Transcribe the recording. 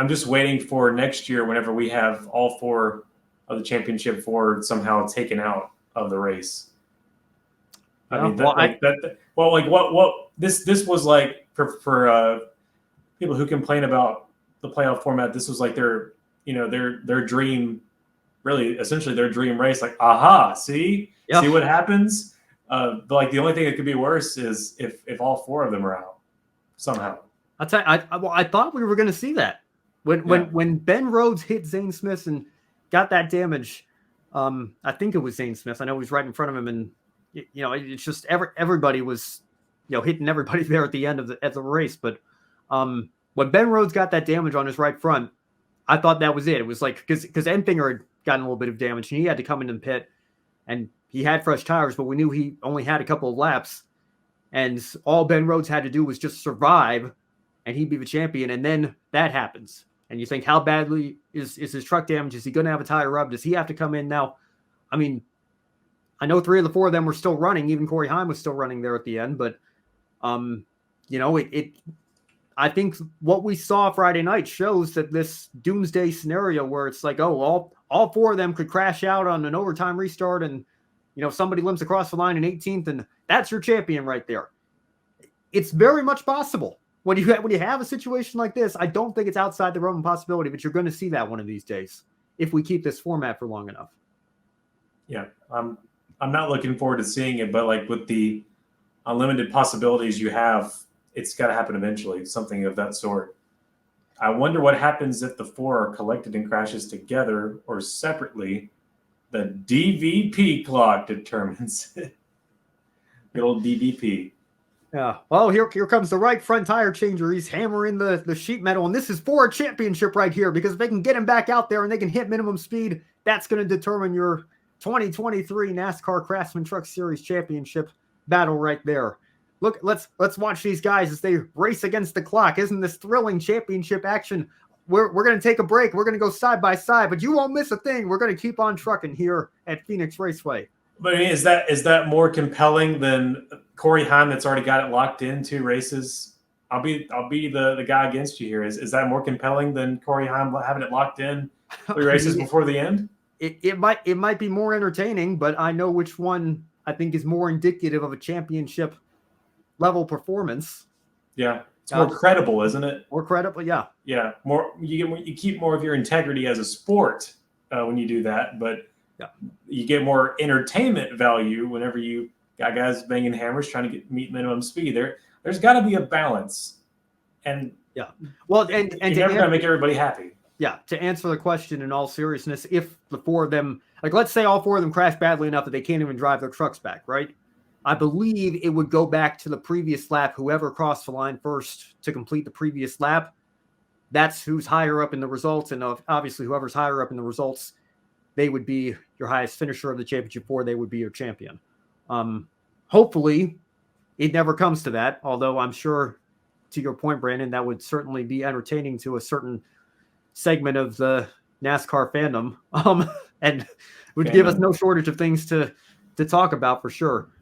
I'm just waiting for next year whenever we have all 4 of the championship 4 somehow taken out of the race. I mean, this was like for people who complain about the playoff format. This was like their dream, really, essentially their dream race. Like, aha, see what happens. Like the only thing that could be worse is if all 4 of them are out somehow. I'll tell you, I thought we were going to see that when Ben Rhodes hit Zane Smith and got that damage. I think it was Zane Smith. I know he was right in front of him, and it's just everybody was hitting everybody there at the end of the race. But when Ben Rhodes got that damage on his right front, I thought that was it. It was like because Enfinger had gotten a little bit of damage and he had to come in the pit, and he had fresh tires, but we knew he only had a couple of laps, and all Ben Rhodes had to do was just survive, and he'd be the champion. And then that happens, and you think, how badly is his truck damaged? Is he going to have a tire rub? Does he have to come in now? I mean, I know 3 of the 4 of them were still running. Even Corey Heim was still running there at the end, but I think what we saw Friday night shows that this doomsday scenario where it's like, all 4 of them could crash out on an overtime restart, and somebody limps across the line in 18th, and that's your champion right there. It's very much possible when you have a situation like this. I don't think it's outside the realm of possibility, but you're going to see that one of these days if we keep this format for long enough. Yeah, I'm not looking forward to seeing it, but like with the unlimited possibilities you have, it's got to happen eventually, something of that sort. I wonder what happens if the 4 are collected in crashes together or separately. The DVP clock determines it. Good old DVP. Yeah. Well, here comes the right front tire changer. He's hammering the sheet metal, and this is for a championship right here, because if they can get him back out there and they can hit minimum speed, that's going to determine your 2023 NASCAR Craftsman Truck Series Championship battle right there. Look, let's watch these guys as they race against the clock. Isn't this thrilling championship action? We're going to take a break. We're going to go side by side, but you won't miss a thing. We're going to keep on trucking here at Phoenix Raceway. But I mean, is that more compelling than Corey Heim that's already got it locked in 2 races? I'll be the guy against you here. Is that more compelling than Corey Heim having it locked in 3 races before the end? It might be more entertaining, but I know which one I think is more indicative of a championship level performance. Yeah, it's more credible, isn't it? More credible, yeah. Yeah, more you keep more of your integrity as a sport when you do that, but you get more entertainment value whenever you got guys banging hammers trying to meet minimum speed. There's got to be a balance, and well, and you're never going to make everybody happy. Yeah, to answer the question in all seriousness, if the 4 of them, like let's say all 4 of them crash badly enough that they can't even drive their trucks back, right? I believe it would go back to the previous lap. Whoever crossed the line first to complete the previous lap, that's who's higher up in the results. And obviously, whoever's higher up in the results, they would be your highest finisher of the championship 4. They would be your champion. Hopefully, it never comes to that. Although I'm sure, to your point, Brandon, that would certainly be entertaining to a certain segment of the NASCAR fandom, and would give us no shortage of things to talk about for sure.